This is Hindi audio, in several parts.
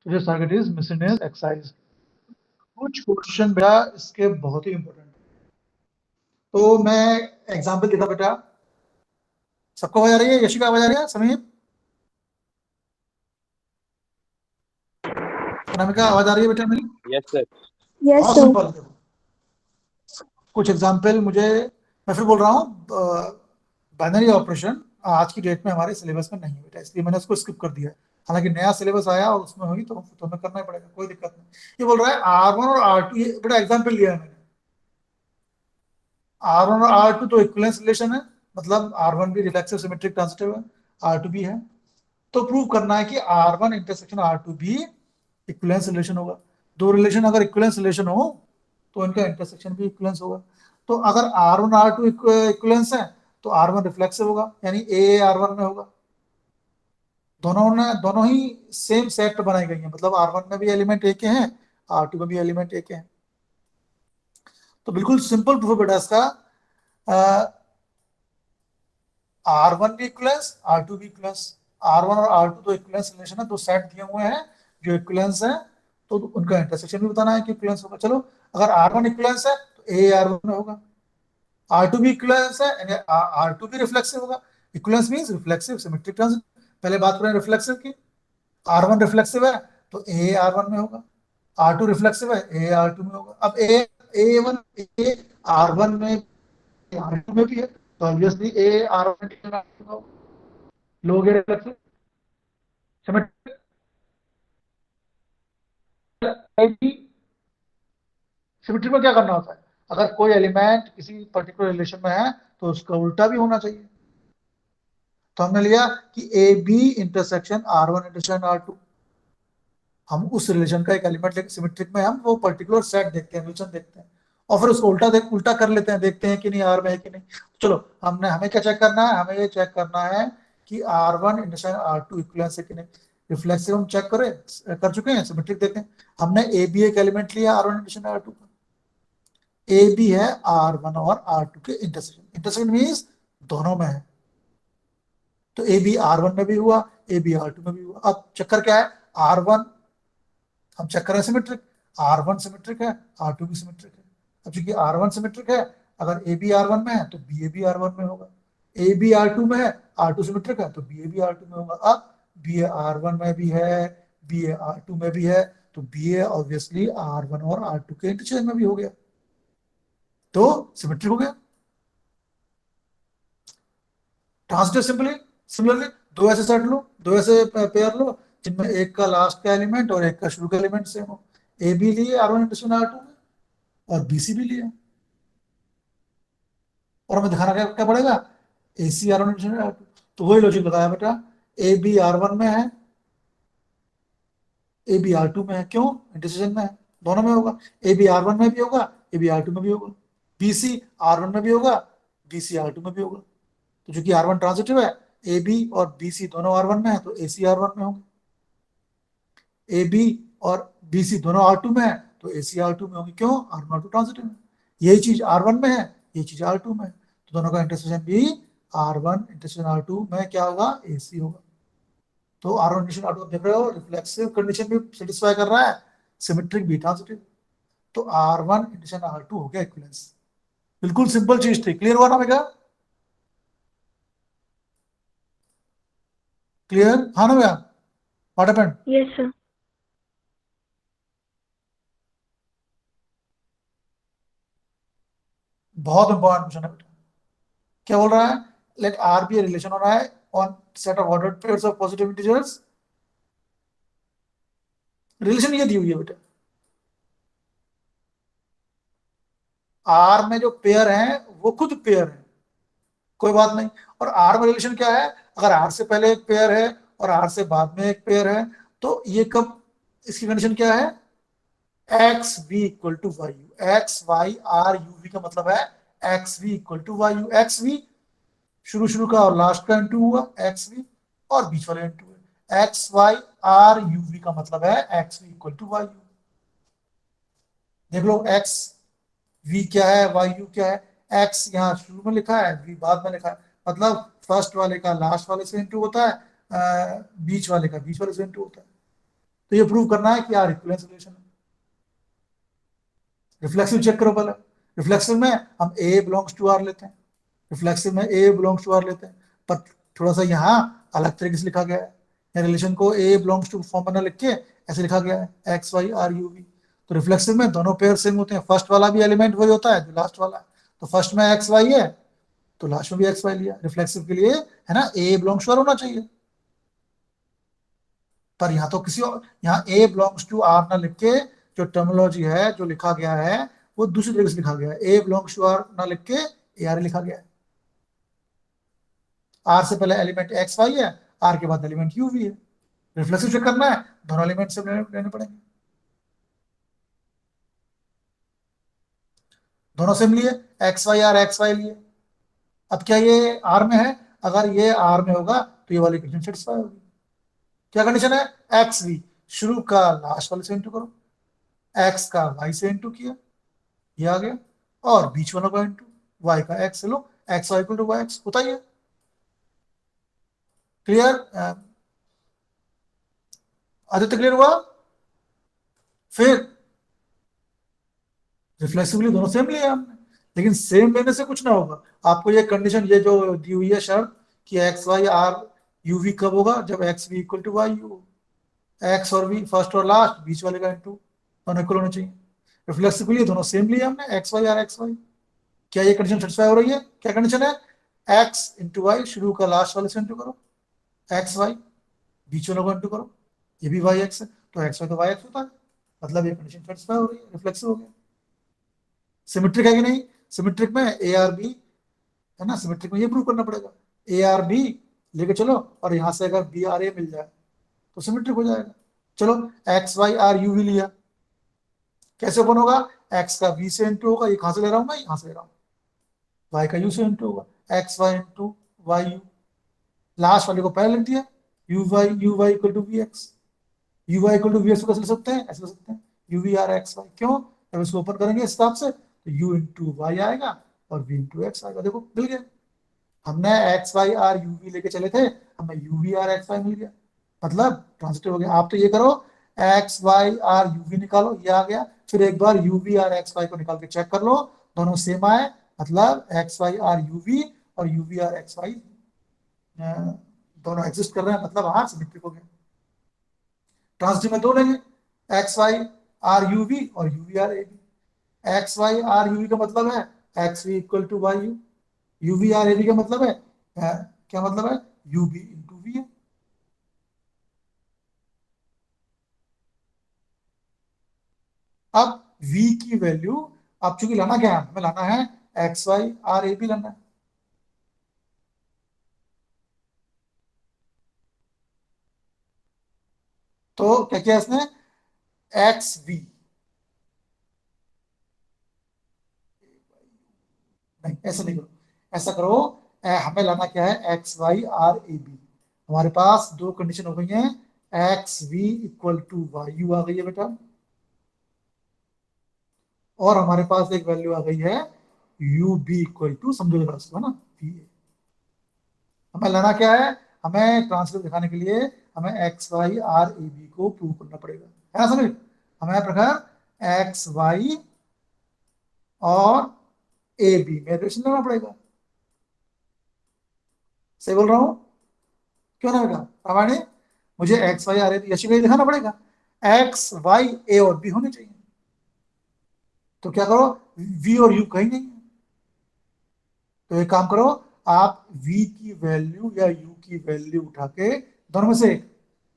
तो जो सर्किट इज मिसcellaneous एक्सरसाइज। कुछ क्वेश्चन बेटा इसके बहुत ही इंपॉर्टेंट है। तो मैं एग्जांपल देता बेटा। सबको आवाज आ रही है? यशिका आवाज आ रही है? समीर, अनामिका आवाज आ रही है बेटा मेरी? Yes sir. यस बहुत सर। सिंपल है। देखो कुछ एग्जांपल मैं फिर बोल रहा हूँ, बाइनरी ऑपरेशन आज की डेट में हमारे सिलेबस में नहीं है बेटा, इसलिए मैंने उसको स्किप कर दिया है। हालांकि नया सिलेबस आया और उसमें होगी तो हमें करना ही पड़ेगा, कोई दिक्कत नहीं। ये बोल रहा है R1 और R2, ये बेटा एग्जाम्पल लिया है मैंने। R1 और R2 तो इक्विवेलेंस रिलेशन है, मतलब R1 भी रिफ्लेक्सिव सिमेट्रिक ट्रांजिटिव है, R2 भी है। तो प्रूव करना है कि R1 इंटरसेक्शन R2 भी इक्विवेलेंस रिलेशन होगा। दो रिलेशन अगर इक्विवेलेंस रिलेशन हो तो इनका इंटरसेक्शन भी इक्विवेलेंस होगा। तो अगर R1 R2 इक्विवेलेंस है तो R1 रिफ्लेक्सिव होगा, यानी A R1 में होगा। दोनों ही सेम सेट बनाई गई है, मतलब R1 में भी एलिमेंट एक हैं, R2 में भी एलिमेंट एक हैं। तो बिल्कुल सिंपल प्रूफ बेटा इसका। R1 भी इक्विवेलेंस, R2 भी इक्विवेलेंस। R1 और R2 तो इक्विवेलेंस रिलेशन है, दो सेट दिए हुए हैं जो इक्विवेलेंस है, तो उनका इंटरसेक्शन भी बताना है कि इक्विवेलेंस होगा। चलो, अगर R1 इक्विवेलेंस है तो A R1 में होगा। R2 भी इक्विवेलेंस है यानी R2 भी रिफ्लेक्सिव होगा। Equivalence means reflexive symmetric transit. पहले बात करें रिफ्लेक्सिव की। R1 रिफ्लेक्सिव है तो A R1 में होगा। R2 रिफ्लेक्सिव है, A R2 में होगा। अब A1 A R1 में R2 में भी है, तो ऑब्वियसली A R1 में होगा। लो गया रिफ्लेक्सिव सिमेट्रिक। सिमेट्रिक में क्या करना होता है? अगर कोई एलिमेंट किसी पर्टिकुलर रिलेशन में है तो उसका उल्टा भी होना चाहिए। तो हमने लिया कि A B intersection R1 intersection R2। हम उस रिलेशन का एक एलिमेंट लेकर सिमेट्रिक में हम वो पर्टिकुलर सेट देखते हैं, रिलेशन देखते हैं, और फिर उसको उल्टा कर लेते हैं, देखते हैं कि नहीं R में है कि नहीं। चलो, हमें क्या चेक करना है? हमें ये चेक करना है कि R1 इंटरसेक्शन R2 इक्विवेलेंस है कि नहीं। रिफ्लेक्सिव हम चेक कर चुके हैं, सिमेट्रिक देखें। हमने ए बी एक एलिमेंट लिया R1 इंटरसेक्शन R2 का। ए बी है R1 और R2 के इंटरसेक्शन। इंटरसेक्शन मीन्स दोनों में है, तो ए बी R1 में भी हुआ, ए बी R2 में भी हुआ। अब चक्कर क्या है? R1 हम चेक करें सिमेट्रिक, R1 सिमेट्रिक है, R2 भी सिमेट्रिक है। अब चूंकि R1 सिमेट्रिक है, अगर ए बी R1 में है तो बी ए बी R1 में होगा। ए बी R2 में है, R2 सिमेट्रिक है, तो बी ए बी R2 में होगा। अब बी ए R1 में भी है, बी ए R2 में भी है, तो बी ए ऑब्वियसली R1 और R2 के इंटरचेंज में भी हो गया, तो सिमेट्रिक हो गया। ट्रांजिटिव सिमिलरली दो ऐसे सेट लो, दो ऐसे पेयर लो जिनमें एक का लास्ट का एलिमेंट और एक का शुरू का एलिमेंट सेम हो। ए बी लिए R1 इंटरसेक्शन R2 में, और बी सी भी लिया, और हमें दिखाना क्या क्या पड़ेगा? ए सी R1 इंटरसेक्शन R2। तो वही लॉजिक बताया बेटा, ए बी R1 में है, ए बी R2 में है। क्यों? इंटरसेक्शन में है, दोनों में होगा। ए बी R1 में भी होगा, ए बी R2 में भी होगा। बी सी R1 में भी होगा, बी सी R2 में भी होगा। तो चूंकि R1 ट्रांजिटिव है, ए बी और बी सी दोनों R1 में है, तो ए सी R1 में होंगे। ए बी और बी सी दोनों R2 में है, तो ए सी R2 में होंगे। क्यों? R1 R2 ट्रांजिटिव है। यही चीज R1 में है, यही चीज R2 में है, तो दोनों का इंटरसेक्शन भी R1 इंटरसेक्शन R2 में क्या होगा? ए सी होगा। तो R1 इंटरसेक्शन R2 देख रहे हो, रिफ्लेक्सिव कंडीशन भी सेटिस्फाई कर रहा है, सिमेट्रिक भी ट्रांजिटिव। तो R1 इंटरसेक्शन R2 हो गया इक्विवेलेंस। बिल्कुल सिंपल चीज थी। क्लियर हुआ ना भैया? क्लियर? हाँ ना भैया? What happened? Yes sir. बहुत इंपॉर्टेंट क्वेश्चन है बेटा। क्या बोल रहा है? लेट आर बी रिलेशन हो रहा है on set of ordered pairs of positive integers. Relation ये दी हुई है बेटा, आर में जो पेयर है वो खुद पेयर है, कोई बात नहीं। और आर में रिलेशन क्या है? अगर आर से पहले एक पेयर है और आर से बाद में एक पेयर है, तो ये कब, इसकी कंडीशन क्या है? X we equal to Y u. X Y R you we का मतलब है x we equal to Y u. X v शुरू का और लास्ट का इंटू हुआ एक्स वी, और बीच वाले इंटू है x Y R you we का मतलब है x we equal to Y u. देख लो एक्स वी क्या है, वाई यू क्या है। एक्स यहाँ शुरू में लिखा है, वी बाद में लिखा है, मतलब फर्स्ट वाले का लास्ट वाले से इंटू होता है, बीच वाले का बीच वाले से इंटू होता है। तो ये प्रूव करना है कि यार इक्विवेलेंस रिलेशन है। रिफ्लेक्सिव चेक करो पहले। रिफ्लेक्सिव में हम ए बिलोंग्स टू आर लेते हैं, रिफ्लेक्सिव में ए बिलोंग्स टू आर लेते हैं, पर थोड़ा सा यहाँ अलग तरीके से लिखा गया है। रिलेशन को ए बिलोंग्स टू फॉर्म बना लिख के ऐसे लिखा गया है x Y R you v. तो रिफ्लेक्सिव में दोनों पेयर सेम होते हैं, फर्स्ट वाला भी एलिमेंट वही होता है जो लास्ट वाला है। तो फर्स्ट में एक्स वाई है तो लास्ट में भी एक्स वाई लिया। रिफ्लेक्सिव के लिए है ना ए बिलोंग्स टू आर होना चाहिए, पर यहाँ तो किसी और, यहाँ ए बिलोंग्स टू आर ना लिख के जो टर्मिनोलॉजी है जो लिखा गया है वो दूसरी तरीके से लिखा गया है। ए बिलोंग्स टू आर ना लिख के ए आर लिखा गया है। आर से पहले एलिमेंट एक्स वाई है, आर के बाद एलिमेंट यू वी है। रिफ्लेक्सिव चेक करना है, दोनों एलिमेंट से लेने पड़ेंगे। दोनों सेम लिए, एक्स वाई लिए। अब क्या ये आर में है? अगर ये आर में होगा तो ये वाली कंडीशन सेटिस्फाई होगी। क्या कंडीशन है? एक्स वी शुरू का लास्ट वाले से इंटू करो, एक्स का वाई से इंटू किया, ये आ गया, और बीच वाला का इंटू वाई का एक्स से लो, X Y equal to Y X होता ही है। क्लियर? आदित्य क्लियर हुआ? फिर रिफ्लेक्सिवली दोनों सेम लिए हमने, लेकिन सेम लेने से कुछ ना होगा। आपको ये कंडीशन, ये जो दी हुई है शर्त कि x Y R you v कब होगा? जब x we equal to Y u, x और वी फर्स्ट और लास्ट बीच वाले का इंटू दोनों इक्वल होना चाहिए। रिफ्लेक्सिव के लिए दोनों सेम लिए हमने, x Y R x y. क्या ये कंडीशन सेटिस्फाई हो रही है? क्या कंडीशन है? एक्स इंटू वाई शुरू का लास्ट वाले से इंटू करो, एक्स वाई बीच वालों को इंटू करो, ये भी वाई एक्स है तो एक्स वाई तो वाई एक्स होता है, मतलब ये कंडीशन सेटिस्फाई हो रही है, रिफ्लेक्सिव हो गया। सिमेट्रिक है कि नहीं? सिमेट्रिक में ए आर बी है ना, सिमेट्रिक में ये प्रूव करना पड़ेगा। ए आर बी लेके चलो और यहां से अगर बी आर ए मिल जाए तो सिमेट्रिक हो जाएगा। चलो x Y R you v लिया, कैसे ओपन होगा? एक्स का वी से इंटू होगा, ये कहां से ले रहा हूं मैं? यहां से ले रहा हूं। वाई का यू से इंटू होगा, x y into y u, last वाले को पहले लिख दिया, u y equal to v x. U y equal to v x को कैसे लिख सकते हैं? ऐसे लिख सकते हैं u we R x y. क्यों? जब इसको ओपन करेंगे इस हिसाब से तो यू इंटू वाई आएगा और वी इंटू एक्स आएगा। देखो मिल गया, हमने x Y R you V लेके चले थे, हमें U we R x Y मिल गया, मतलब ट्रांजिटिव हो गया। आप तो ये करो, X Y R you V निकालो, ये आ गया, फिर एक बार U we R x Y को निकाल के चेक कर लो, दोनों सेम आए, मतलब x Y R you V और U we R x Y दोनों एग्जिस्ट कर रहे हैं, मतलब हाँ सिमेट्रिक हो गया। ट्रांजिटिव में दो लेंगे, X Y R you V और U we R A B. X Y R you we का मतलब है x we equal to Y U, U we R A B का मतलब है क्या मतलब है? यू बी इंटू वी है। अब v की वैल्यू, अब चूंकि लाना क्या है हमें? लाना है एक्स वाई आर ए बी लाना है। तो क्या किया इसने? एक्स वी, नहीं ऐसे नहीं करो, ऐसा करो, हमें लाना क्या है? एक्स वाई आर ए बी। हमारे पास दो कंडीशन हो गई हैं, x we equal to Y u आ गई है बेटा, और हमारे पास एक वैल्यू आ गई है यू बी इक्वल टू, समझो जरा इसको, है ना, वी। हमें लाना क्या है? हमें ट्रांसलेट दिखाने के लिए हमें एक्स वाई आर ए बी को प्रूव करना पड़ेगा, है ना समझ? हमें प्रकार एक्स वाई और ए बी में रिलेशन लेना पड़ेगा। सही बोल रहा हूं? क्यों ना बेटा प्रामाणिक? मुझे एक्स वाई आर ए बी अच्छी कहीं दिखाना पड़ेगा, एक्स वाई ए और बी होने चाहिए। तो क्या करो, वी और यू कहीं नहीं है, तो एक काम करो, आप v की वैल्यू या u की वैल्यू उठा के दोनों में से एक,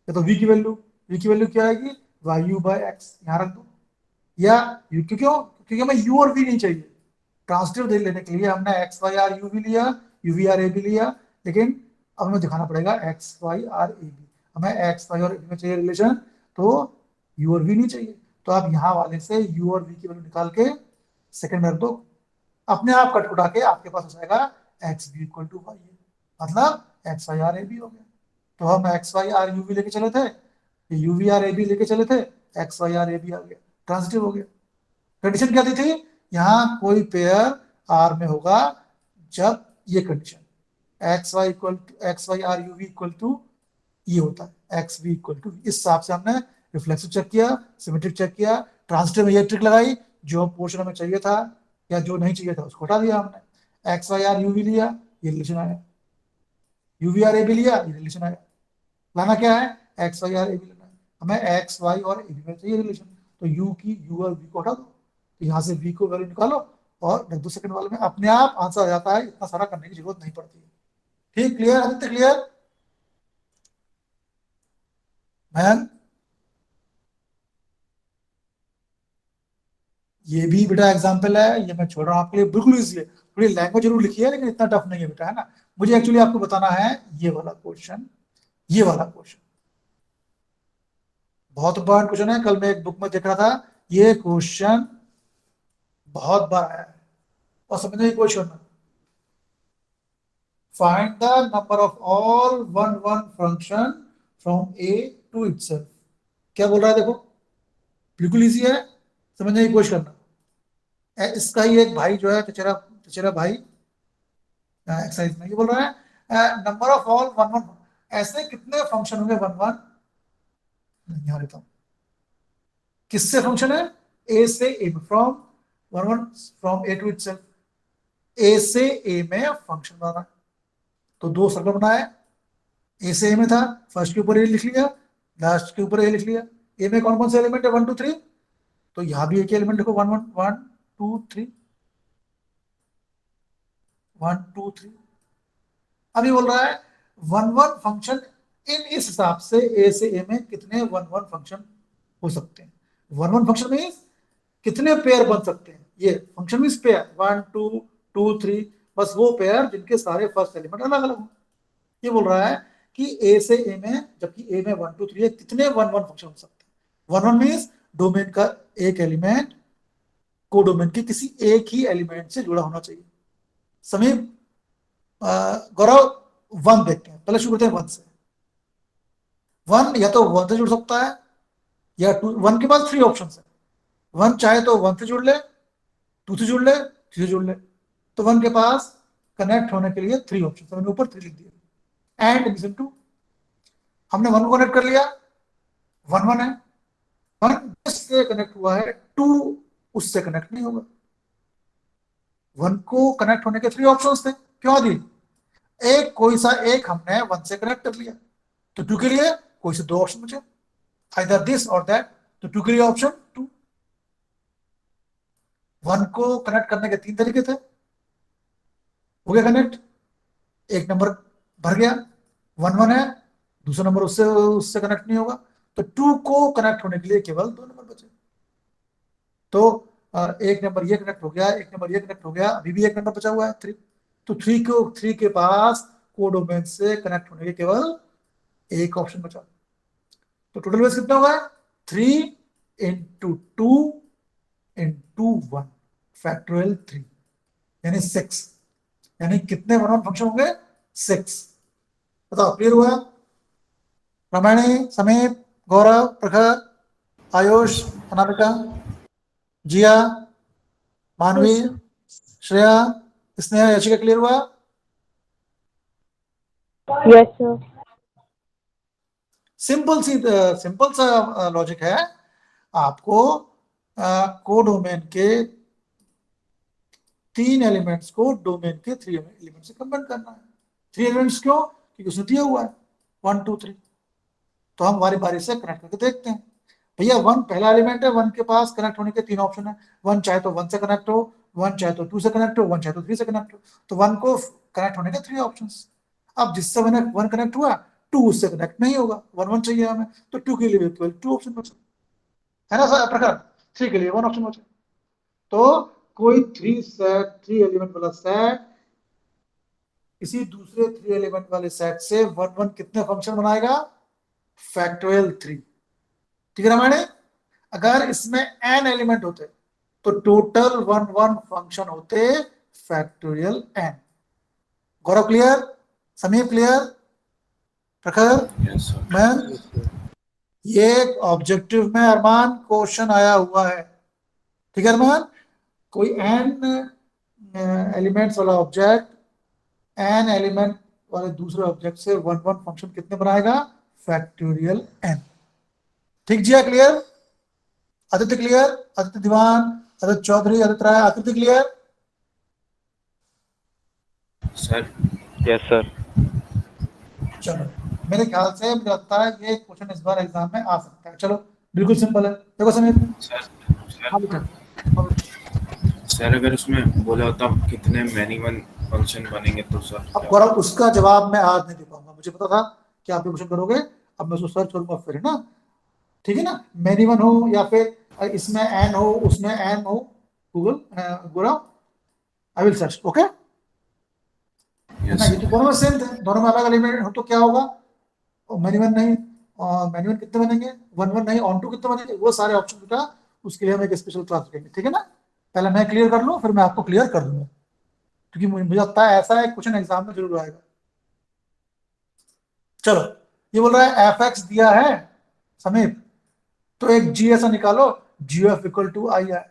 या तो v की वैल्यू क्या आएगी? वाई यू बाय एक्स, यहां रख दो, या u क्यों? क्योंकि हमें u और v नहीं चाहिए। ट्रांसटिव दे लेने के लिए हमने एक्स वाई आर यू भी लिया, यू वी आर ए भी लिया, लेकिन अब हमें दिखाना पड़ेगा एक्स वाई आर ए बी। हमें एक्स वाई और ए बी में चाहिए रिलेशन, तो यू और वी नहीं चाहिए। तो आप यहाँ वाले से यू और वी की वैल्यू निकाल के सेकंड में रख दो, अपने आप कट उठा के आपके पास हो जाएगा x b equal to y, मतलब एक्स वाई आर ए बी हो गया। तो हम x Y R u b लेके चले थे, u we R A b लेके चले थे, एक्स वाई आर ए बी आ गया, ट्रांजिटिव हो गया। कंडीशन क्या दी थी? यहाँ कोई पेयर आर में होगा जब ये condition x Y R you v equal to ये होता है, एक्स बी इक्वल टू, इस हिसाब से हमने रिफ्लेक्सिव चेक किया, सिमेट्रिक चेक किया, ट्रांजिटिव में ये ट्रिक लगाई, जो पोर्शन हमें चाहिए था या जो नहीं चाहिए था उसको हटा दिया हमने। X Y R you v लिया, ये रिलेशन आया, यू वी आर ए भी लिया, ये रिलेशन आया। लाना क्या है, एक्स वाई आर ए भी लेना है हमें, एक्स वाई और ए बी में चाहिए रिलेशन, तो यू की यू और वी को हटा दो, तो यहाँ से वी को वैल्यू निकालो और 2 सेकंड वाले में अपने आप आंसर आ जाता है, इतना सारा करने की जरूरत नहीं पड़ती है। ठीक, क्लियर आदित्य, क्लियर मैम? ये भी बेटा एग्जाम्पल है, ये मैं छोड़ रहा हूँ आपके लिए, बिल्कुल इजी है। थोड़ी लैंग्वेज जरूर लिखी है लेकिन इतना टफ नहीं है बेटा, है ना। मुझे एक्चुअली आपको बताना है ये वाला क्वेश्चन, ये वाला क्वेश्चन बहुत इंपॉर्टेंट क्वेश्चन है। कल मैं एक बुक में देख रहा था, ये क्वेश्चन बहुत बार आया है और समझने की कोशिश करना। Find the number of all one one function from A to itself. क्या बोल रहा है देखो, बिल्कुल इजी है, समझने की कोशिश करना। इसका ही एक भाई जो है चचेरा चचेरा भाई एक्सरसाइज में ये बोल रहा है number of all one one, ऐसे कितने फंक्शन होंगे वन वन, यहाँ लेता हूँ, किससे फंक्शन है, ए से ए में, from one one from A to itself, a से ए में फंक्शन बनाना है। तो 2 सर्कल बनाए, ए से ए में था, फर्स्ट के ऊपर ए लिख लिया, लास्ट के ऊपर ए लिख लिया। ए में कौन कौन से एलिमेंट है, 1 2 3, तो यहां भी एक एलिमेंट लिखो, 1 1 1 2 3 1 2 3। अभी बोल रहा है वन वन फंक्शन, इन इस हिसाब से ए से ए में कितने वन वन फंक्शन हो सकते हैं। वन वन फंक्शन मीन्स कितने पेयर बन सकते हैं, ये फंक्शन मीन्स पेयर 1 2 2 3, बस वो पेयर जिनके सारे फर्स्ट एलिमेंट अलग अलग हो। ये बोल रहा है कि ए से ए में, जबकि ए में 1 2 3 है, कितने वन वन फंक्शन हो सकते हैं। वन वन मीन्स डोमेन का एक एलिमेंट को डोमेन के किसी एक ही एलिमेंट से जुड़ा होना चाहिए। समीप, गौरव, वन देखते हैं, पहले शुरू करते हैं वन से। वन या तो वन से जुड़ सकता है या टू, वन के पास 3 ऑप्शन है। वन चाहे तो वन से जुड़ ले, टू से जुड़ ले, थ्री से जुड़ ले। तो वन के पास कनेक्ट होने के लिए 3 ऑप्शन है, मैंने ऊपर 3 लिख दिया। एंड एडिशन टू, हमने वन को कनेक्ट कर लिया, वन वन है, वन से कनेक्ट हुआ है, टू उससे कनेक्ट नहीं होगा। वन को कनेक्ट होने के 3 ऑप्शंस थे, क्यों दी, एक कोई सा एक हमने वन से कनेक्ट कर लिया, तो टू के लिए कोई से 2 ऑप्शन बचे, आइदर दिस और दैट, तो टू के लिए ऑप्शन 2। वन को कनेक्ट करने के 3 तरीके थे, हो गया कनेक्ट, एक नंबर भर गया, वन वन है, दूसरा नंबर उससे उससे कनेक्ट नहीं होगा, तो 2 को कनेक्ट होने के लिए केवल 2 नंबर बचे। तो एक नंबर ये कनेक्ट हो गया, एक नंबर ये कनेक्ट हो गया, अभी भी एक नंबर बचा हुआ है 3। तो 3 के पास कोडोमेन से कनेक्ट होने के केवल एक ऑप्शन बचा। तो टोटल वेज कितना होगा, 3 इंटू 2 इंटू 1 फैक्टोरियल 3, यानी 6। यानी कितने वन वन फंक्शन होंगे, 6। बताओ, क्लियर हुआ? रामायणी, समीप, गौरव, प्रखर, आयुष, अनामिका, जिया, मानवी, Yes, sir. Shreya, Sneha, Yashika, clear हुआ? Yes, sir. सिंपल सा लॉजिक है। आपको कोडोमेन के 3 एलिमेंट्स को डोमेन के 3 एलिमेंट से कंबाइन करना है। 3 एलिमेंट्स क्यों, क्योंकि उसने दिया हुआ है 1 2 3। तो हम बारी बारी से कनेक्ट करके देखते हैं। भैया वन पहला एलिमेंट है, वन के पास कनेक्ट होने के 3 ऑप्शन है, वन चाहे तो वन से कनेक्ट हो, वन चाहे तो 2 से कनेक्ट हो, वन चाहे तो 3 से कनेक्ट हो। तो वन को कनेक्ट होने के 3 ऑप्शन। अब जिससे वन कनेक्ट हुआ, 2 उससे कनेक्ट नहीं होगा, वन वन चाहिए हमें, तो 2 के लिए केवल 2 ऑप्शन बचे, है ना सर प्रकार, 3 के लिए 1 ऑप्शन बचे। तो कोई 3 एलिमेंट वाला सेट किसी दूसरे 3 एलिमेंट वाले सेट से वन वन कितने फंक्शन बनाएगा, फैक्टोरियल 3। ठीक है ना मैंने, अगर इसमें n एलिमेंट होते तो टोटल वन वन फंक्शन होते फैक्टोरियल n। गौरव क्लियर, समीप क्लियर, प्रखर? Yes, sir. मैं ये ऑब्जेक्टिव में अरमान क्वेश्चन आया हुआ है। ठीक है अरमान, कोई n एलिमेंट्स वाला ऑब्जेक्ट n एलिमेंट वाले दूसरे ऑब्जेक्ट से वन वन फंक्शन कितने बनाएगा, फैक्टोरियल n। ठीक जी है, clear? Aditya clear? Aditya Diwan, Aditya Chaudhary, Aditya Rai, Aditya clear? Sir yes sir. चलो, मेरे ख्याल से मुझे लगता है ये क्वेश्चन इस बार एग्जाम में आ सकता है। चलो, बिल्कुल सिंपल है, देखो समीर। सर हाँ सर बेटा, हाँ बेटा। सर अगर उसमें बोला होता कितने मैनी वन फंक्शन बनेंगे तो सर अब क्या गौरव, होता? उसका जवाब मैं आज नहीं दे पाऊंगा, मुझे पता था कि आप ये क्वेश्चन करोगे। अब मैं उसको सर्च करूंगा फिर, है ना? ठीक है ना? मैनी वन हो या फिर इसमें एन हो, उसमें एन हो, Google, Gaurav, I will search, okay? है ना? यस ये तो सर। दोनों में सेम थे, दोनों में अलग एलिमेंट हो तो क्या होगा? मैनी वन नहीं, मैनी वन कितने बनेंगे? वन वन नहीं, ऑन टू कितने बनेंगे? वो सारे ऑप्शन बेटा, उसके लिए हम एक स्पेशल क्लास रखेंगे, ठीक है ना? पहले मैं क्लियर कर लूँ, फिर मैं आपको क्लियर कर दूंगा, क्योंकि मुझे लगता है ऐसा एक क्वेश्चन एग्जाम में जरूर आएगा। चलो, ये बोल रहा है एफ एक्स दिया है समीर, तो एक जी ऐसा निकालो, जी एफ इक्वल टू आई है।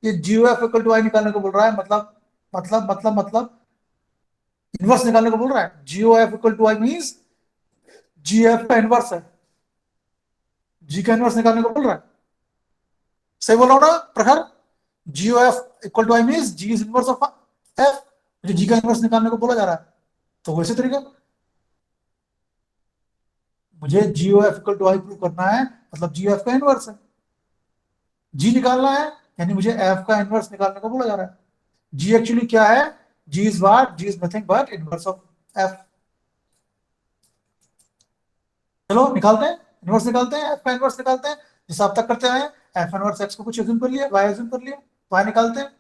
ये जी एफ इक्वल टू आई निकालने को बोल रहा है, मतलब इनवर्स निकालने को बोल रहा है। G o F equal to I means g f का इनवर्स है, जी का इनवर्स निकालने को बोल रहा है। सही बोल रहा हूँ ना Prakhar? G o F equal to I means G is inverse of F, मुझे जी का इनवर्स निकालने को बोला जा रहा है, तो वैसे तरीका मुझे g o F equal to I prove करना है, मतलब जी एफ का इनवर्स है, जी निकालना है, यानी मुझे एफ का इनवर्स निकालने को बोला जा रहा है। जी एक्चुअली क्या है? G is what? G is nothing but inverse of f. चलो निकालते हैं, इनवर्स निकालते हैं, एफ का इनवर्स निकालते हैं, जैसा अब तक करते आए। एफ इनवर्स एक्स को कुछ एज्यूम कर लिया, वाई एज्यूम कर लिया, वाई निकालते हैं।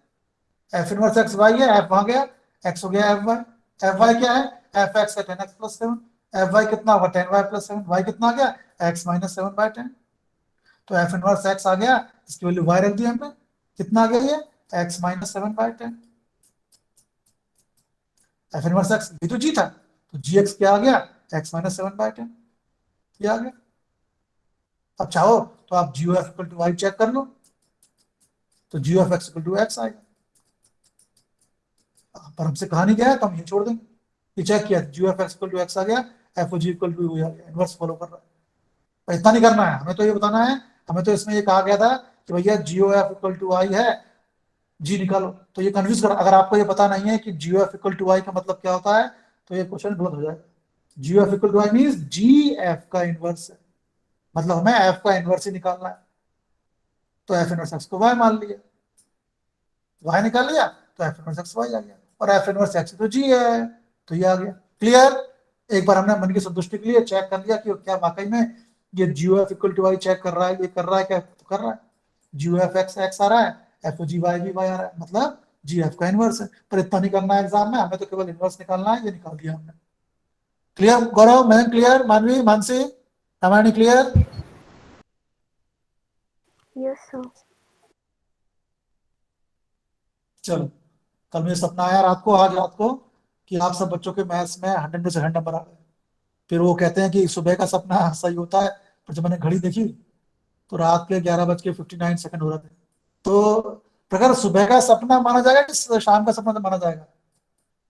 एफ इनवर्स एक्स वाई है, एफ वहां गया, एक्स हो गया एफ वाई। एफ वाई क्या है? एफ एक्स है 10x+7। एफ वाई कितना होगा? 10y+7। वाई कितना आ गया? X minus 7/10। तो एफ इनवर्स एक्स आ गया, इसकी वैल्यू वाई रख दी हमने, कितना आ गया ये? X minus 7/10। F inverse x भी तो जी था, तो जी एक्स क्या आ गया? एक्स माइनस 7/10, ये आ गया। अब चाहो तो आप g f equal to y check कर लो, तो g f x equal to x आएगा। पर हमसे कहानी क्या है, तो हम ये छोड़ देंगे। ये चेक किया, g f x equal to x आ गया, f o g equal to आ गया, इनवर्स फॉलो कर रहा है। पर इतना नहीं करना है, हमें तो ये बताना है, हमें तो इसमें ये कहा गया था कि भैया जी ओ एफ इक्वल टू आई है, जी निकालो। तो ये कंफ्यूज कर, अगर आपको ये पता नहीं है कि जी एफ इक्वल टू आई का मतलब क्या होता है, तो ये क्वेश्चन गलत हो जाएगा। G f equal to I mean g f का इनवर्स है, मतलब हमें एफ का इनवर्स ही निकालना है। तो एफ इनवर्स एक्स को वाई मान लिया, वाई निकाल लिया, तो एफ इनवर्स एक्स वाई आ गया, और एफ इनवर्स एक्स तो जी है, तो ये आ गया। क्लियर? एक बार हमने मन की संतुष्टि के लिए चेक कर लिया कि क्या वाकई में ये g f equal to y check कर रहा है, ये कर रहा है क्या? तो कर रहा है। जी एफ एक्स एक्स आ रहा है, एफ ओ जी वाई भी वाई आ रहा है, मतलब जी एफ का इनवर्स है। पर इतना नहीं करना है एग्जाम में, हमें तो केवल इनवर्स निकालना है, ये निकाल दिया हमने। क्लियर गौरव? मैं क्लियर? मानवी, मानसी, हमारी क्लियर? Yes sir. चलो, कल मुझे सपना आया रात को, आज रात को, कि आप सब बच्चों के मैथ्स में 100 में से 100 नंबर आ गए। फिर वो कहते हैं कि सुबह का सपना सही होता है, पर जब मैंने घड़ी देखी तो रात के 11:59 हो रहे थे। तो अगर सुबह का सपना माना जाएगा कि शाम का सपना माना जाएगा?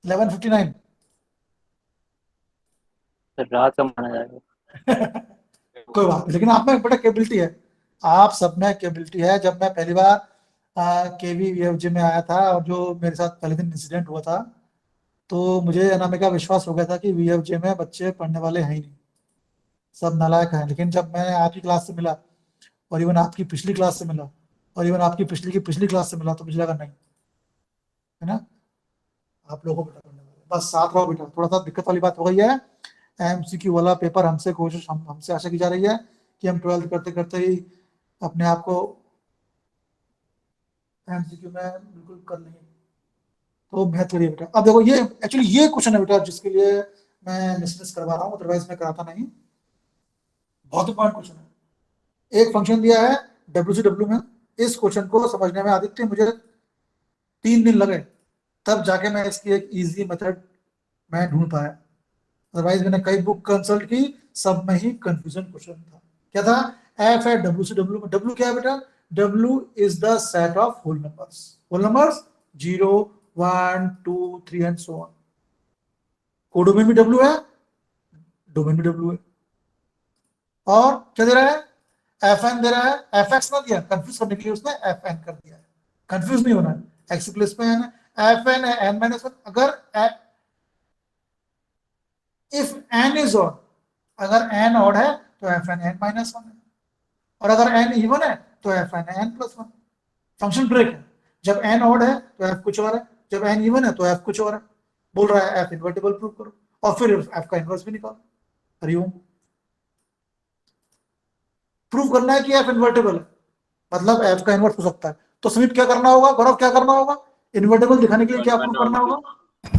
11:59। रात का माना जाएगा। कोई बात नहीं, लेकिन आप में बड़ा कैपेबिलिटी है, आप सब में कैपेबिलिटी है। जब मैं पहली बार केवी में आया था, और जो मेरे साथ पहले दिन इंसिडेंट हुआ था, तो मुझे अनामिका का विश्वास हो गया था कि वीएफजे में बच्चे पढ़ने वाले हैं ही नहीं, सब नालायक हैं। लेकिन जब मैं आपकी क्लास से मिला, और इवन आपकी पिछली क्लास से मिला, और इवन आपकी पिछली की पिछली क्लास से मिला, तो मुझे लगा नहीं, है ना, आप लोगों को बेटा पढ़ने वाले, बस साथ रहो बेटा। थोड़ा सा दिक्कत वाली बात हो गई है, एमसीक्यू वाला पेपर हमसे कोशिश हमसे आशा की जा रही है कि हम 12th करते करते ही अपने आप को एमसीक्यू में बिल्कुल कर लेंगे। तो मेहनत करिए बेटा। अब देखो, ये एक्चुअली ये क्वेश्चन है बेटा जिसके लिए मैं डिस्कस करवा रहा हूँ, अदरवाइज मैं कराता नहीं। बहुत इंपॉर्टेंट क्वेश्चन है। एक फंक्शन दिया है डब्ल्यू में, इस क्वेश्चन को समझने में आदित्य मुझे 3 दिन लगे, तब जाके मैं इसकी एक इजी मेथड मैं ढूंढ पाया। अदरवाइज मैंने कई बुक कंसल्ट की, सब में ही कंफ्यूजन क्वेश्चन था। क्या था? एफ है डब्ल्यू में, डब्ल्यू क्या है बेटा? W is the set of whole numbers 0, 1, 2, 3 and so on. Codomain भी डब्ल्यू है, डोमेन भी डब्ल्यू है। और क्या दे रहा है? एफ एन दे रहा है, एफ एक्स ना दिया, कंफ्यूज करने के लिए उसने एफ एन कर दिया है, कंफ्यूज नहीं होना है, एक्स प्लेस में एन है, एफ एन है एन माइनस वन। अगर इफ एन इज ऑड, अगर एन ऑड है तो f n n minus one है, और अगर एन इवन है तो f n n plus one. Function break है, जब एन ऑड है तो एफ कुछ और है, जब एन इवन है तो एफ कुछ और है। बोल रहा है एफ इन्वर्टिबल प्रूव करो, और फिर एफ का इनवर्स भी निकालो। हरिओम, प्रूव करना है कि एफ इन्वर्टिबल है, मतलब एफ का इनवर्स हो सकता है। तो समीप क्या करना होगा, गौरव क्या करना होगा, इन्वर्टिबल दिखाने के लिए क्या प्रूव करना होगा?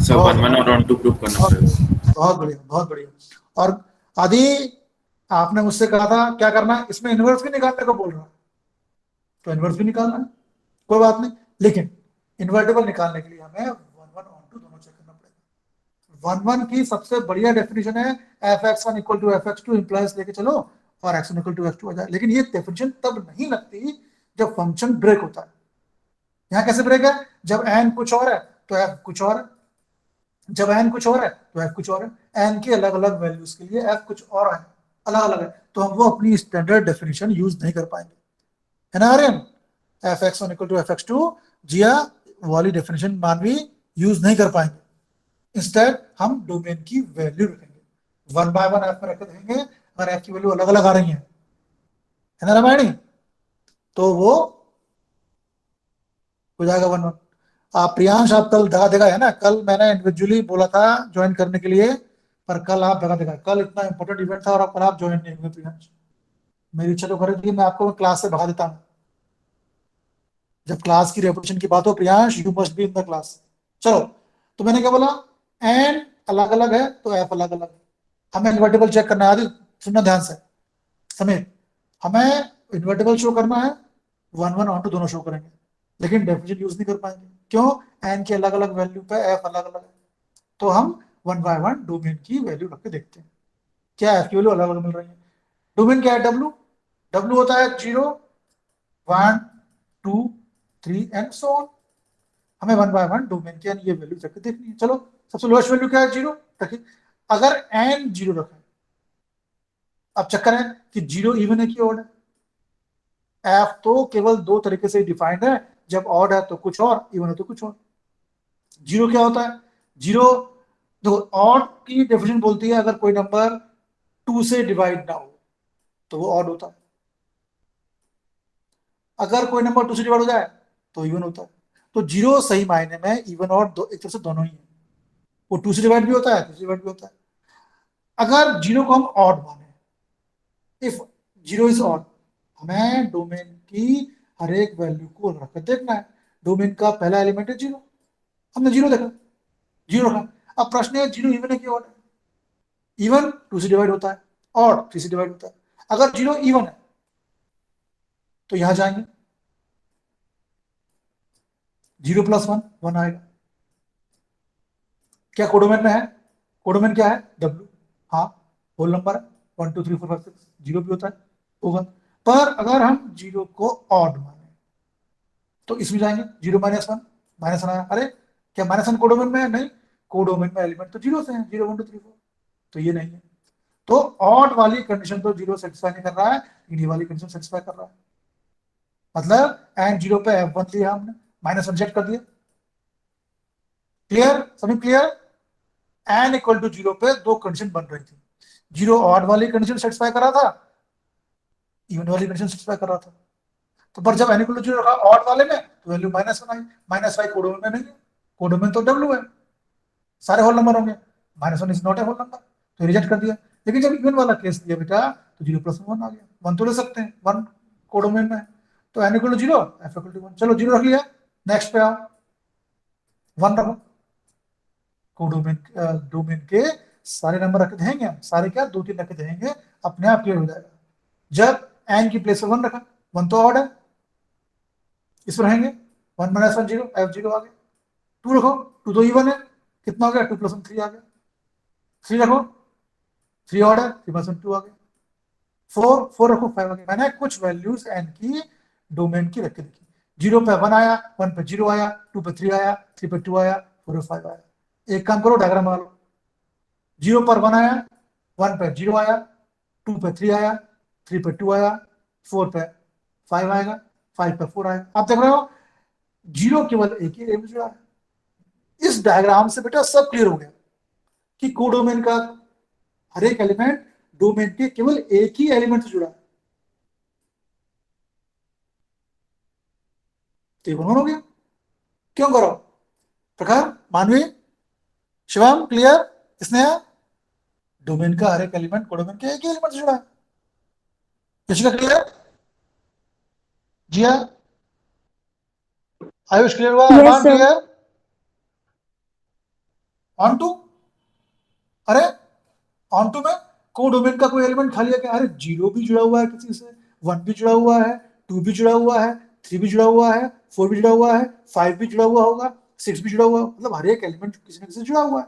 सब 1 1 और 1 2 प्रूव करना पड़ेगा। बहुत बढ़िया, बहुत बढ़िया। और आदि आपने मुझसे कहा था क्या करना है, इसमें इनवर्स भी निकालने को बोल रहा है, तो इनवर्स भी निकालना है, कोई बात नहीं। लेकिन इन्वर्टिबल निकालने के लिए हमें 1 1 ऑन टू दोनों चेक करना पड़ेगा। 1 1 की सबसे बढ़िया डेफिनेशन है f x one equal to f x two implies लेके चलो और x one equal to x two आ जाए। लेकिन ये डेफिनेशन तब नहीं लगती जब फंक्शन ब्रेक होता है। यहाँ कैसे ब्रेक है, जब एन कुछ और है तो एफ कुछ और है, जब एन कुछ और है तो एफ कुछ और है। एन के अलग अलग वैल्यूज के लिए एफ कुछ और है, अलग अलग है, तो हम वो अपनी स्टैंडर्ड डेफिनेशन यूज नहीं कर पाएंगे, है ना Aryan? F x one equal to f x two जिया वाली डेफिनेशन मानवी यूज नहीं कर पाएंगे। इंस्टेड हम डोमेन की वैल्यू रखेंगे, 1 बाय 1 एफ में रख देंगे, अगर एफ की वैल्यू अलग अलग आ रही है ना रामायणी, तो वो हो जाएगा 1 1। आप प्रियांश, आप कल दगा देगा है ना, कल मैंने इंडिविजुअली बोला था ज्वाइन करने के लिए, पर कल आप दगा देगा, कल इतना इंपॉर्टेंट इवेंट था और कल आप ज्वाइन नहीं हुए प्रियांश। मेरी इच्छा तो करेगी मैं आपको क्लास से भगा देता हूँ। जब क्लास की रेपुटेशन की बात हो Priyansh, you must be in the class. चलो, तो मैंने क्या बोला, एन अलग अलग है तो एफ अलग अलग है। हमें इन्वर्टिबल चेक करना है, आदि सुनना ध्यान से समीर, हमें इन्वर्टिबल शो करना है, 1 1 ऑन टू दोनों शो करेंगे, लेकिन डेफिनेशन यूज नहीं कर पाएंगे। क्यों? एन के अलग अलग वैल्यू पे एफ अलग अलग है, तो हम 1 बाय 1 डोमेन की वैल्यू रख के देखते हैं क्या एफ की वैल्यू अलग अलग मिल रही है। डोमेन क्या है, डब्ल्यू, डब्ल्यू होता है 0 1 2 3 एंड सो ऑन। हमें 1 बाय 1 डोमेन की ये वैल्यू रख के देखनी है। चलो, सबसे लोएस्ट वैल्यू क्या है, 0 रखिए। अगर एन 0 रखें, अब चक्कर है कि 0 इवन है कि ऑड है। एफ तो केवल दो तरीके से डिफाइंड है, जब ऑड है तो कुछ और, इवन है तो कुछ और। 0 क्या होता है, 0 देखो, ऑड की डेफिनेशन बोलती है अगर कोई नंबर 2 से डिवाइड ना हो तो वो ऑड होता है, अगर कोई नंबर 2 से डिवाइड हो जाए तो इवन होता है। तो 0 सही मायने में इवन और एक तरफ से दोनों ही है, वो 2 से डिवाइड भी होता है, 2 से डिवाइड भी होता है। अगर 0 को हम ऑड माने, इफ 0 इज ऑड, हमें डोमेन की हर एक वैल्यू को रख कर देखना है। डोमेन का पहला एलिमेंट है 0, हमने 0 देखा, 0 रखा। अब प्रश्न है 0 इवन है कि ऑड है? इवन 2 से डिवाइड होता है, ऑड 3 से डिवाइड होता है। अगर 0 इवन है तो यहां जाएंगे, 0 प्लस 1 1 आएगा। क्या कोडोमेन में है, कोडोमेन क्या है, डब्ल्यू, हाँ होल नंबर है, 1 2 3 4 5 6, 0 भी होता है, होगा। पर अगर हम 0 को ऑड माने तो इसमें जाएंगे, 0 माइनस 1, माइनस 1 आया, अरे क्या माइनस 1 कोडोमेन में है? नहीं, कोडोमेन में एलिमेंट तो 0 से है, 0 1 2 3 4, तो ये नहीं है। तो ऑड वाली कंडीशन तो 0 सेटिस्फाई नहीं कर रहा है, लेकिन ये वाली कंडीशन सेटिस्फाई कर रहा है। मतलब एंड 0 पे F1 लिया हमने, माइनस 1 चेक कर दिया। क्लियर, सभी क्लियर? एन इक्वल टू 0 पे दो कंडीशन बन रही थी, 0 ऑड वाली कंडीशन सेटिस्फाई कर रहा था, इवन वाली कंडीशन सेटिस्फाई कर रहा था। तो पर जब एन इक्वल टू 0 रखा ऑड वाले में तो वैल्यू माइनस 1 आई। माइनस 5 कोडोमेन में नहीं है, कोडोमेन तो डब्ल्यू है, सारे होल नंबर होंगे, minus 1 is not a whole number, तो रिजेक्ट कर दिया। लेकिन जब इवन वाला केस दिया बेटा तो 0 प्लस 1 आ गया, 1 तो ले सकते हैं, 1 कोडोमेन में है, तो n equal to 0 f equal to 1। चलो 0 रख लिया, नेक्स्ट पे आओ, 1 रखो, कोडोमेन डोमेन के सारे नंबर रख देंगे हम, सारे क्या 2 3 रख देंगे, अपने आप क्लियर हो जाएगा। जब एन की प्लेस 1 रखा, 1 तो ऑड है, इसमें रहेंगे 1 माइनस 1 0, एफ 0 आ गया। 2 रखो, 2 तो इवन है, कितना हो गया, 2 प्लस 1 3 आ गया। 3 रखो, 3 ऑड है, 3 प्लस 1 2 आ गया। 4 रखो, 5 आ गया। मैंने कुछ वैल्यूज एन की डोमेन की रख के देखी, 0 पे 1 आया, 1 पे 0 आया, 2 पे 3 आया, 3 पे 2 आया, 4 पे 5 आया। एक काम करो, डायग्राम बना लो, 0 पर 1 आया, 1 पे 0 आया, 2 पे 3 आया, 3 पे 2 आया, 4 पे 5 आएगा, 5 पे 4 आएगा। आप देख रहे हो 0 केवल एक ही एलिमेंट जुड़ा है। इस डायग्राम से बेटा सब क्लियर हो गया कि कोडोमेन का हर एक एलिमेंट डोमेन के केवल एक ही एलिमेंट से जुड़ा है। तो ये हो गया। क्यों करो प्रखर, मानवी, शिवम, क्लियर? इसने डोमेन का हर एक एलिमेंट कोडोमेन के एक ही एलिमेंट से जुड़ा है। किसी का क्लियर? जी हाँ, आयुष क्लियर हुआ? Yes, Arman sir. Clear? Onto, अरे ऑन टू में कोडोमेन का कोई एलिमेंट खाली है क्या? अरे 0 भी जुड़ा हुआ है किसी से, 1 भी जुड़ा हुआ है, 2 भी जुड़ा हुआ है, 3 भी जुड़ा हुआ है, 4 भी जुड़ा हुआ है, 5 भी जुड़ा हुआ होगा, 6 भी जुड़ा हुआ है, मतलब हर एक एलिमेंट किसी न किसी से जुड़ा हुआ है।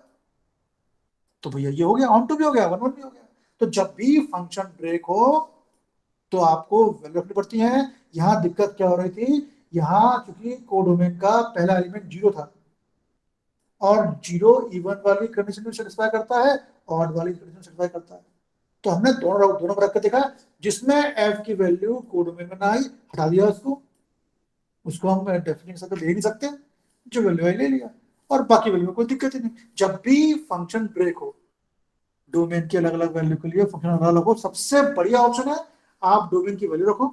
तो भैया ये हो गया, ऑन टू भी हो गया, 1 1 भी हो गया। तो जब भी फंक्शन ब्रेक हो तो आपको वैल्यू रखनी पड़ती है। यहाँ दिक्कत क्या हो रही थी, यहाँ चूंकि कोडोमेन का पहला एलिमेंट 0 था और 0 इवन वाली कंडीशन को सेटिस्फाई करता है, ऑड वाली कंडीशन सेटिस्फाई करता है। तो हमने दोनों रख के देखा, जिसमें f की वैल्यू कोडोमेन में ना आई हटा दिया उसको हम डेफिनेशन तो ले नहीं सकते, जो वैल्यू है ले लिया, और बाकी वैल्यू में कोई दिक्कत ही नहीं। जब भी फंक्शन ब्रेक हो डोमेन की अलग अलग वैल्यू के लिए फंक्शन अलग अलग हो, सबसे बढ़िया ऑप्शन है आप डोमेन की वैल्यू रखो,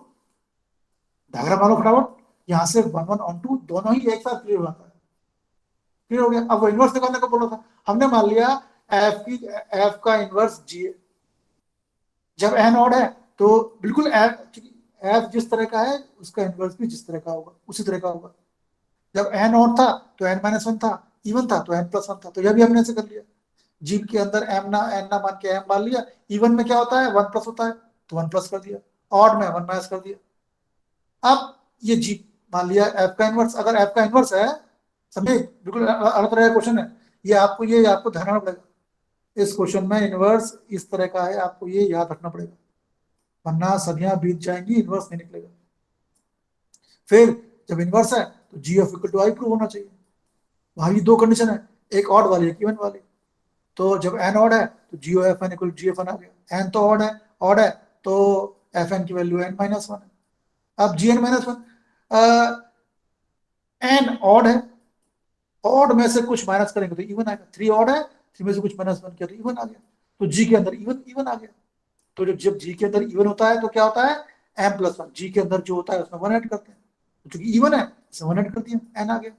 डायग्राम मारो फटाफट, यहाँ से 1 1 ऑन टू दोनों ही एक साथ क्लियर हो जाता है। क्लियर हो गया? अब वो इनवर्स निकालने को बोला था, हमने मान लिया एफ का इनवर्स जी, जब एन ऑड है तो बिल्कुल एफ जिस तरह का है उसका इनवर्स भी जिस तरह का होगा उसी तरह का होगा। जब एन ऑड था तो एन माइनस 1 था, इवन था तो एन प्लस 1 था। तो यह भी हमने ऐसे कर लिया, जी के अंदर एन ना मान के एम मान लिया, इवन में क्या होता है 1 प्लस होता है तो 1 प्लस कर दिया, ऑड में 1 माइनस कर दिया। अब ये जी मान लिया एफ का इनवर्स, अगर एफ का इनवर्स है, समझे, बिल्कुल अलग तरह का क्वेश्चन है ये, आपको ध्यान रखना पड़ेगा। इस क्वेश्चन में इनवर्स इस तरह का है, आपको ये याद रखना पड़ेगा, वरना सदियां बीत जाएंगी, इनवर्स नहीं निकलेगा। फिर जब इनवर्स है तो g of equal to I prove होना चाहिए। वहां दो कंडीशन है, एक ऑड वाली एक इवन वाली। तो जब एन ऑड है तो जी ओ एफ एन इक्वल जी एफ एन आ गया, एन तो ऑड है तो एफ एन की वैल्यू एन माइनस 1 है। अब G N minus 1, N odd है, ऑड में से कुछ माइनस करेंगे तो इवन आएगा, 3 ऑड है, 3 में से कुछ माइनस 1 किया तो इवन आ गया, तो जी के अंदर इवन आ गया। तो जब जी के अंदर इवन होता है तो क्या होता है, एम प्लस 1, जी के अंदर जो होता है उसमें 1 ऐड करते हैं, तो चूंकि इवन है इसमें 1 ऐड कर दिया, एन आ गया।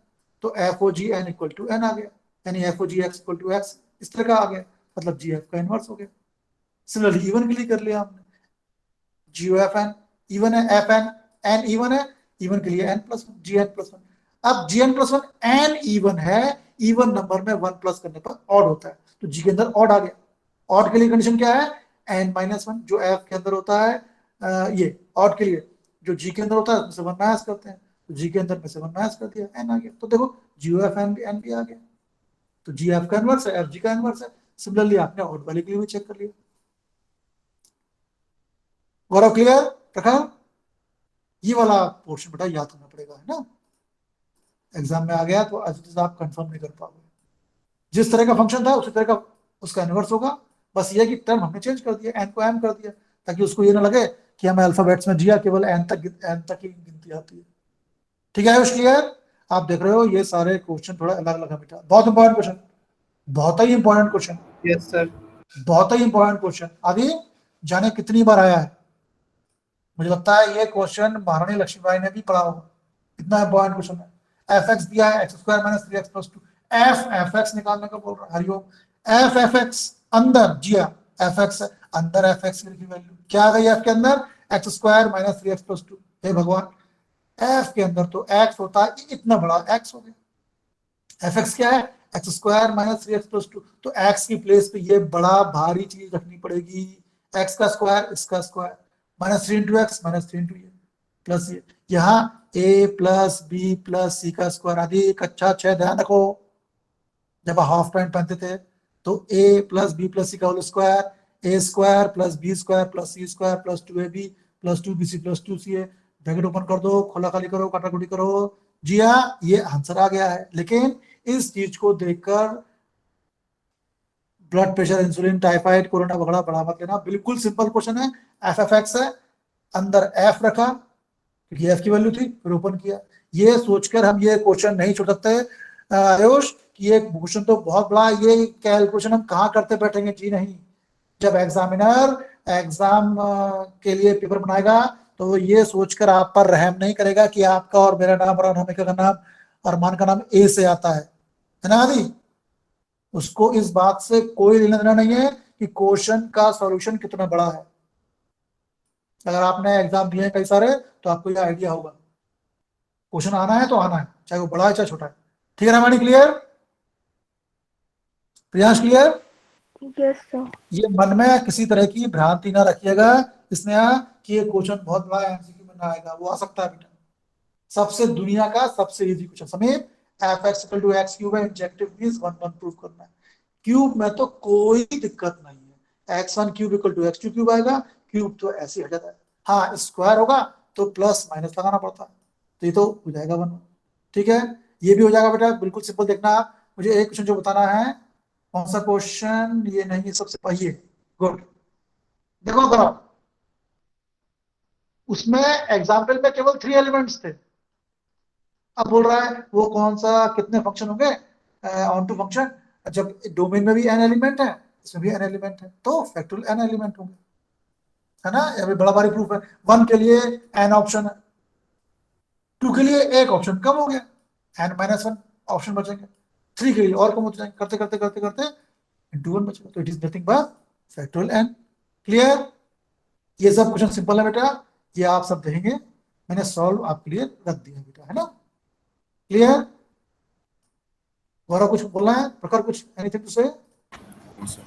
तो f o g n equal to n आ गया, यानी f o g x equal to x इस तरह का आ गया, मतलब जी एफ का इनवर्स हो गया। सिमिलरली इवन के लिए कर लिया हमने, जी ओ एफ एन इवन है, एफ एन एन इवन है, इवन के लिए N plus 1 G N plus 1। अब G N plus 1 N even है, इवन नंबर में 1 प्लस करने पर ऑड होता है, तो जी के अंदर ऑड आ गया। ऑड के लिए कंडीशन क्या है, एन माइनस 1 जो एफ के अंदर होता है, ये ऑड के लिए जो जी के अंदर होता है उसमें से 1 माइनस करते हैं, तो जी के अंदर में से 1 माइनस कर दिया, एन आ गया। तो देखो जी ओ एफ एन भी आ गया, तो जी एफ का इनवर्स है, एफ जी का इनवर्स है। सिमिलरली आपने ऑड वाले के लिए भी चेक कर लिया। गौरव क्लियर? प्रखर, ये वाला पोर्शन बेटा याद करना पड़ेगा, है ना, एग्जाम में आ गया तो आज आप कंफर्म नहीं कर पाओगे। जिस तरह का फंक्शन था उसी तरह का उसका इनवर्स होगा, बस ये कि टर्म हमने चेंज कर दिया, एन को एम कर दिया, ताकि उसको ये ना लगे कि हमें अल्फाबेट्स में जिया केवल एन तक ही गिनती आती है। ठीक है आयुष, क्लियर? आप देख रहे हो ये सारे क्वेश्चन थोड़ा अलग अलग है बेटा, बहुत इंपॉर्टेंट क्वेश्चन, बहुत ही इंपॉर्टेंट क्वेश्चन। Yes sir. बहुत ही इंपॉर्टेंट क्वेश्चन, अभी जाने कितनी बार आया है, मुझे लगता है ये क्वेश्चन महारानी लक्ष्मीबाई ने भी पढ़ा होगा, इतना इंपॉर्टेंट क्वेश्चन है। एफ एक्स दिया है x square minus 3x plus 2, F x निकालने का बोल रहा है हरिओम, एफ एक्स अंदर जिया, एफ एक्स अंदर एफ एक्स की वैल्यू क्या आ गई एफ के अंदर, x square minus 3x plus 2। हे भगवान, एफ के अंदर तो एक्स होता है, इतना बड़ा एक्स हो गया, एफ एक्स क्या है, x square minus 3x plus 2, तो एक्स की प्लेस पे ये बड़ा भारी चीज रखनी पड़ेगी, एक्स का स्क्वायर इसका square, minus 3 into x minus 3 into ये प्लस ये, यहाँ ए प्लस बी प्लस सी का स्क्वायर आदि कक्षा 6 ध्यान रखो, जब हाफ पैंट पहनते थे तो a plus b plus c का whole square, a square plus b square plus c square plus 2ab plus 2bc plus 2ca, bracket open कर दो, खोला खाली करो, काटाकुटी करो। जी हाँ, ये आंसर आ गया है, लेकिन इस चीज को देखकर blood pressure, insulin, typhoid, corona वगैरह बढ़ा मत लेना, बिल्कुल सिंपल क्वेश्चन है, एफ एफ एक्स है, अंदर एफ रखा क्योंकि एफ की वैल्यू थी, फिर ओपन किया। ये सोचकर हम ये क्वेश्चन नहीं छोड़ सकते आयुष कि ये क्वेश्चन तो बहुत बड़ा, ये कैलकुलेशन हम कहाँ करते बैठेंगे। जी नहीं, जब एग्जामिनर एग्जाम के लिए पेपर बनाएगा तो वो ये सोचकर आप पर रहम नहीं करेगा कि आपका और मेरा नाम और अनामिका का नाम अरमान का नाम ए से आता है ना आदि। उसको इस बात से कोई लेना देना नहीं है कि क्वेश्चन का सॉल्यूशन कितना बड़ा है। अगर आपने एग्जाम दिए कई सारे तो आपको ये आइडिया होगा, क्वेश्चन आना है तो आना है, चाहे वो बड़ा है चाहे छोटा है। ठीक है ना Ramani, clear? Priyansh clear? Yes sir. ये मन में किसी तरह की भ्रांति ना रखिएगा इसने कि ये क्वेश्चन बहुत बड़ा है, एमसीक्यू में ना आएगा। वो आ सकता है बेटा, सबसे दुनिया का सबसे easy question. Samip, fx equal to x cube है, इंजेक्टिव मींस 1 1 प्रूव करना है। क्यूब में तो कोई दिक्कत नहीं है, x1 cube equal to x2 cube आएगा। क्यूब तो ऐसे ही हट जाता है, हाँ स्क्वायर होगा तो प्लस माइनस लगाना पड़ता है, तो ये तो हो जाएगा 1 1। ठीक है, ये भी हो जाएगा बेटा, बिल्कुल सिंपल। देखना मुझे एक क्वेश्चन जो बताना है, कौन सा क्वेश्चन, ये नहीं, सबसे पहले गुड। देखो करो, उसमें एग्जाम्पल में केवल 3 एलिमेंट्स थे। अब बोल रहा है वो कौन सा, कितने फंक्शन होंगे ऑन टू फंक्शन, जब डोमेन में भी n एलिमेंट है, इसमें भी n एलिमेंट है, तो फैक्टोरियल n एलिमेंट होंगे, है ना। ये बड़ा भारी प्रूफ है। 1 के लिए n ऑप्शन है, 2 के लिए एक ऑप्शन कम हो गया, n-1 ऑप्शन बचेंगे, 3 के लिए और कम हो जाएंगे, करते करते करते करते into 1 बचेगा। तो it is nothing but factorial n। Clear? ये सब क्वेश्चन सिंपल है बेटा, ये आप सब देखेंगे, मैंने सॉल्व आपके लिए रख दिया बेटा, है ना। क्लियर? गौरव कुछ बोलना है? प्रखर कुछ, एनीथिंग टू से? हाँ सर।